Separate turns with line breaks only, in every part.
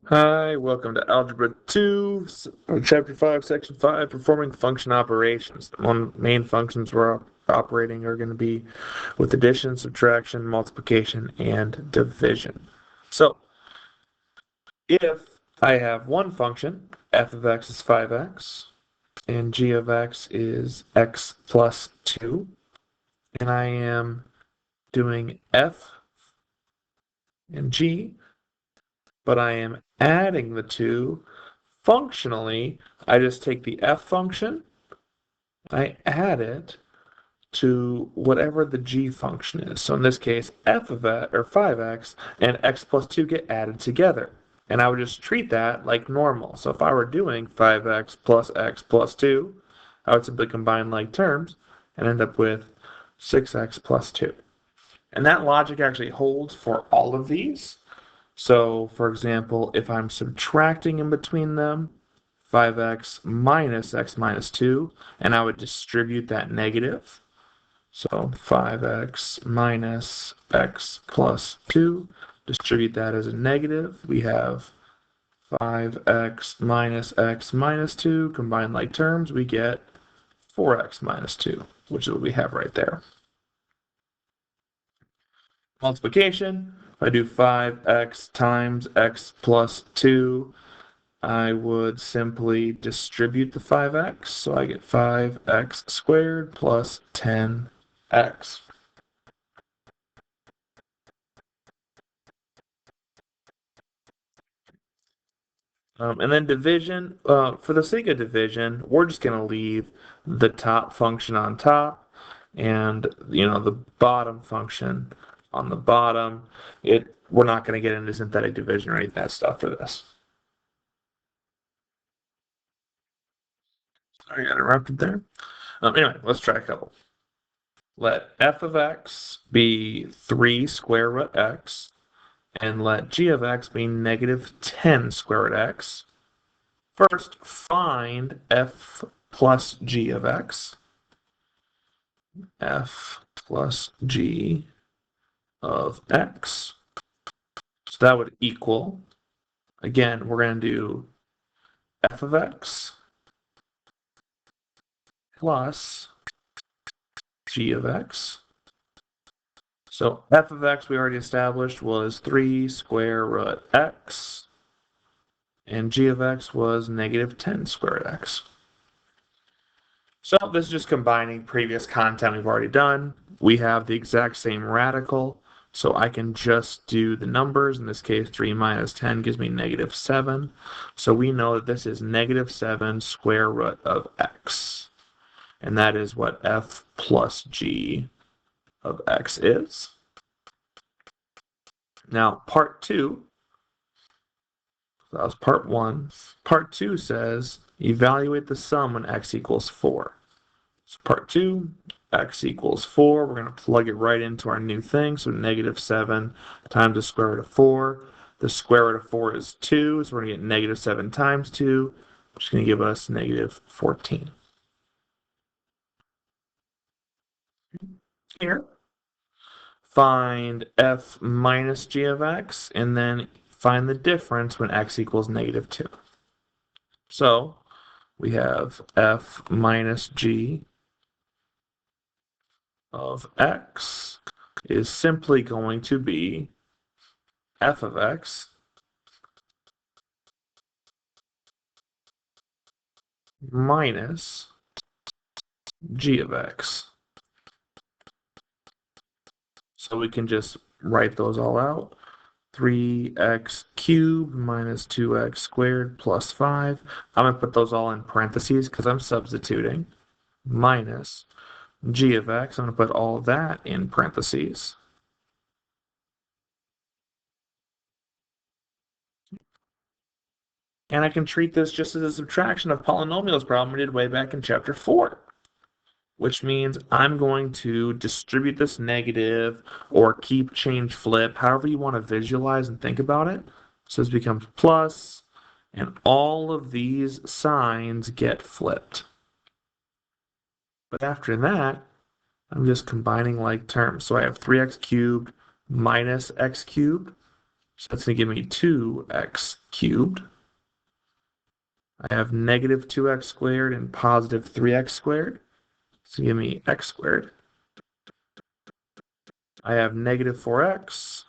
Hi, welcome to Algebra 2, Chapter 5, Section 5, Performing Function Operations. The one main functions we're operating are going to be with addition, subtraction, multiplication, and division. So, if I have one function, f of x is 5x, and g of x is x plus 2, and I am doing f and g, but I am adding the two. Functionally, I just take the f function, I add it to whatever the g function is. So in this case, f of x, or 5x, and x plus 2 get added together. And I would just treat that like normal. So if I were doing 5x plus 2, I would simply combine like terms and end up with 6x plus 2. And that logic actually holds for all of these. So, for example, if I'm subtracting in between them, 5x minus x minus 2, and I would distribute that negative. So 5x minus x plus 2, distribute that as a negative. We have 5x minus x minus 2, combined like terms, we get 4x minus 2, which is what we have right there. Multiplication, if I do 5x times x plus 2, I would simply distribute the 5x, so I get 5x squared plus 10x. And then division, for the sake of division, we're just going to leave the top function on top and the bottom function on the bottom. We're not going to get into synthetic division or any of that stuff for this. Sorry, I got interrupted there. Anyway, let's try a couple. Let f of x be 3 square root x, and let g of x be negative 10 square root x. First, find f plus g of x. F plus g of x. So that would equal, again, we're going to do f of x plus g of x. So f of x we already established was 3 square root x, and g of x was negative 10 square root x. So this is just combining previous content we've already done. We have the exact same radical, so I can just do the numbers. In this case, 3 minus 10 gives me negative 7. So we know that this is negative 7 square root of x. And that is what f plus g of x is. Now, part 2, that was part 1. Part 2 says, evaluate the sum when x equals 4. So part 2, x equals 4. We're going to plug it right into our new thing. So negative 7 times the square root of 4. The square root of 4 is 2, so we're going to get negative 7 times 2, which is going to give us negative 14. Here, find f minus g of x, and then find the difference when x equals negative 2. So we have f minus g of x is simply going to be f of x minus g of x. So we can just write those all out. 3x cubed minus 2x squared plus 5. I'm going to put those all in parentheses because I'm substituting. Minus g of x. I'm going to put all that in parentheses. And I can treat this just as a subtraction of polynomials problem we did way back in chapter 4. Which means I'm going to distribute this negative or keep, change, flip, however you want to visualize and think about it. So this becomes plus, and all of these signs get flipped. But after that, I'm just combining like terms. So I have 3x cubed minus x cubed. So that's going to give me 2x cubed. I have negative 2x squared and positive 3x squared. So give me x squared. I have negative 4x.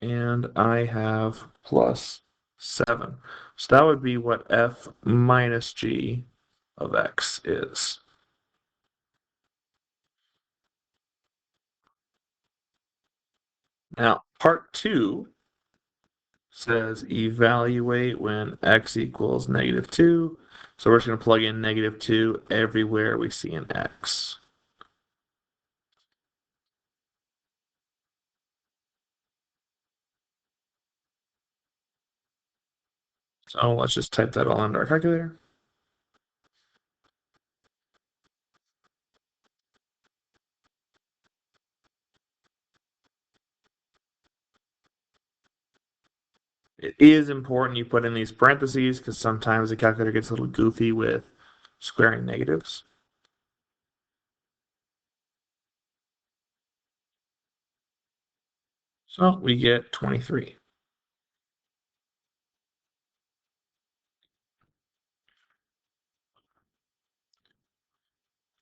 And I have plus 7. So that would be what f minus g of x is. Now, part 2 says evaluate when x equals negative 2. So we're just going to plug in negative 2 everywhere we see an x. So let's just type that all into our calculator. It is important you put in these parentheses because sometimes the calculator gets a little goofy with squaring negatives. So we get 23.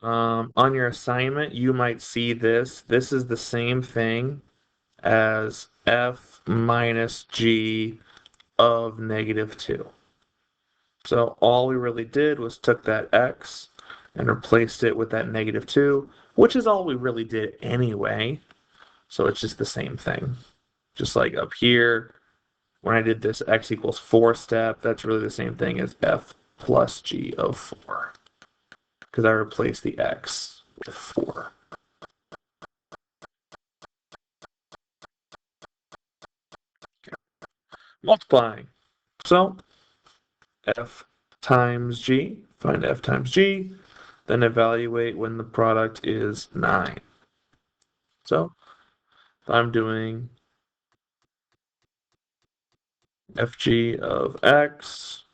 On your assignment, you might see this. This is the same thing as f minus g of negative 2. So all we really did was took that x and replaced it with that negative 2, which is all we really did anyway. So it's just the same thing. Just like up here, when I did this x equals 4 step, that's really the same thing as f plus g of 4. Because I replaced the x with 4. Multiplying. So f times g, find f times g, then evaluate when the product is 9. So I'm doing fg of x,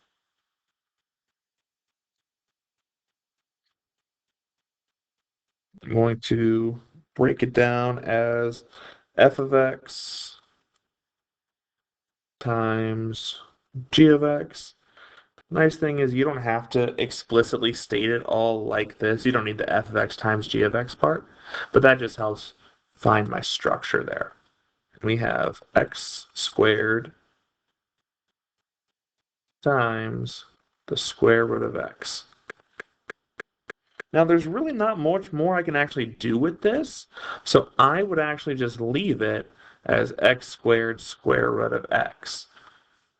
I'm going to break it down as f of x times g of x. Nice thing is you don't have to explicitly state it all like this. You don't need the f of x times g of x part, but that just helps find my structure there. We have x squared times the square root of x. Now there's really not much more I can actually do with this, so I would actually just leave it as x squared square root of x.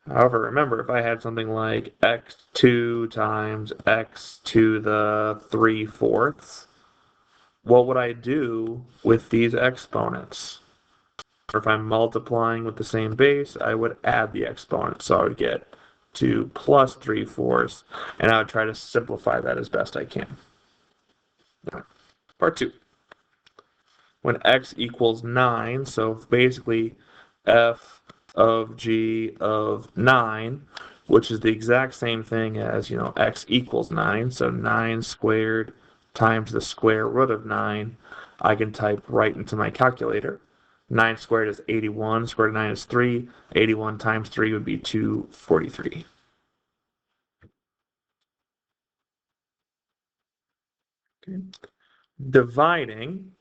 However, remember, if I had something like x2 times x to the 3/4, what would I do with these exponents? Or if I'm multiplying with the same base, I would add the exponent. So I would get 2 plus 3/4, and I would try to simplify that as best I can. Now, part 2. When x equals 9, so basically f of g of 9, which is the exact same thing as, x equals 9, so 9 squared times the square root of 9, I can type right into my calculator. 9 squared is 81, square root of 9 is 3, 81 times 3 would be 243. Okay. Dividing,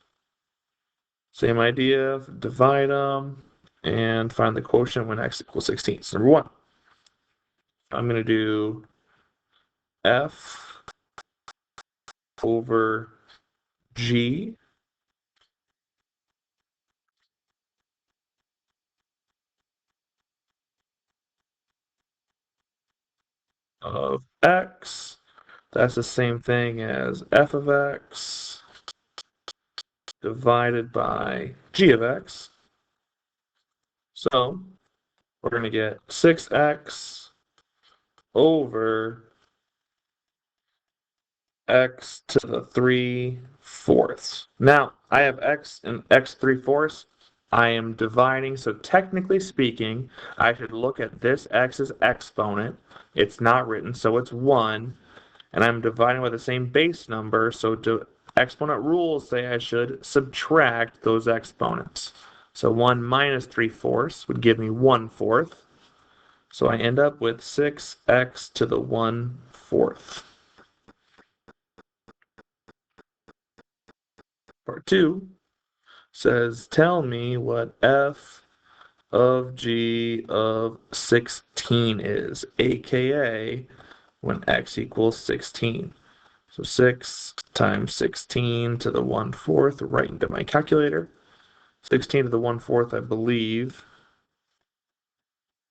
same idea, divide them, and find the quotient when x equals 16. So number 1, I'm going to do f over g of x. That's the same thing as f of x divided by g of x. So we're going to get 6x over x to the 3/4. Now, I have x and x 3/4. I am dividing, so technically speaking, I should look at this x's exponent. It's not written, so it's 1. And I'm dividing by the same base number, so exponent rules say I should subtract those exponents. So 1 minus 3/4 would give me 1/4. So I end up with 6x to the 1/4. Part 2 says, tell me what f of g of 16 is, aka when x equals 16. So 6 times 16 to the 1/4, right into my calculator. 16 to the 1/4, I believe,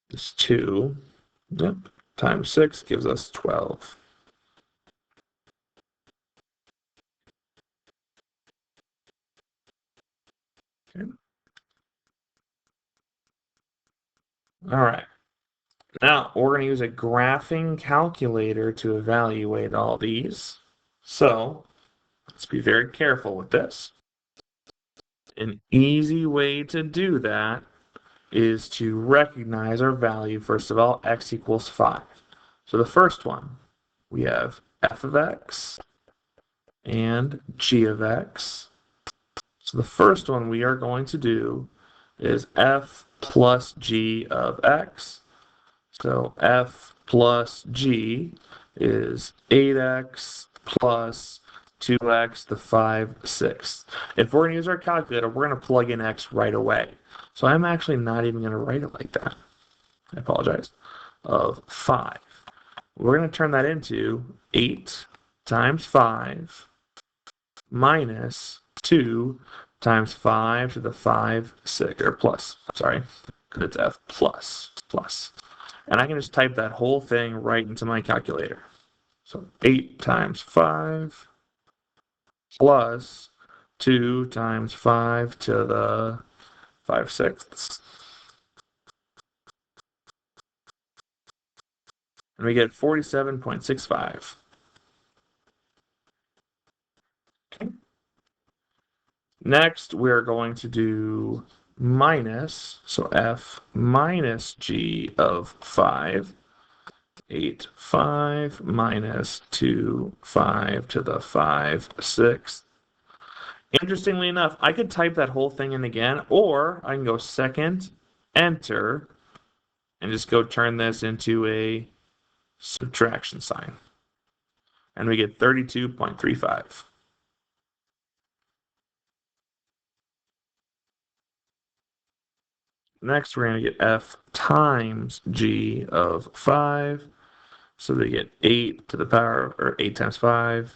is 2. Yep. Times 6 gives us 12. Okay. All right. Now, we're going to use a graphing calculator to evaluate all these. So, let's be very careful with this. An easy way to do that is to recognize our value. First of all, x equals 5. So the first one, we have f of x and g of x. So the first one we are going to do is f plus g of x. So f plus g is 8x plus 2x to 5/6. If we're going to use our calculator, we're going to plug in x right away. So I'm actually not even going to write it like that. I apologize. Of 5. We're going to turn that into 8 times 5 minus 2 times 5 to the 5/6, or plus, sorry, because it's f plus. And I can just type that whole thing right into my calculator. So 8 times 5 plus 2 times 5 to the 5/6. And we get 47.65. Okay. Next, we're going to do minus, so f minus g of 5. 8, 5 minus 2, 5 to the 5/6. Interestingly enough, I could type that whole thing in again, or I can go second, enter, and just go turn this into a subtraction sign. And we get 32.35. Next, we're going to get f times g of 5. So we get 8 to the power, or 8 times 5,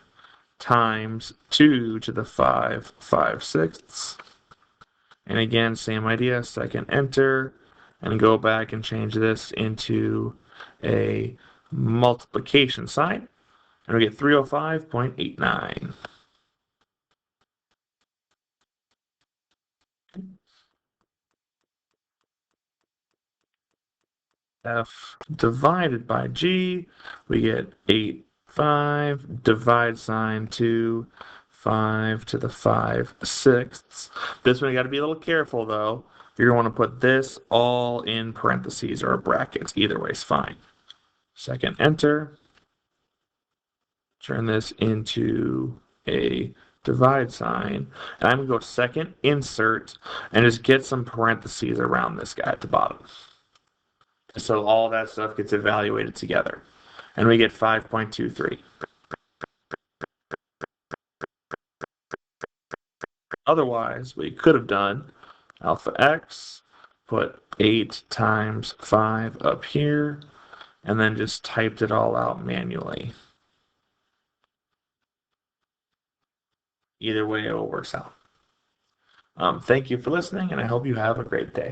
times 2 to the 5/6. And again, same idea, second enter, and go back and change this into a multiplication sign. And we get 305.89. F divided by G, we get 8, 5, divide sign 2, 5 to the 5/6. This one you got to be a little careful though. You're going to want to put this all in parentheses or brackets. Either way is fine. Second enter. Turn this into a divide sign. And I'm going to go second insert and just get some parentheses around this guy at the bottom. So all that stuff gets evaluated together. And we get 5.23. Otherwise, we could have done alpha x, put 8 times 5 up here, and then just typed it all out manually. Either way, it will work out. Thank you for listening, and I hope you have a great day.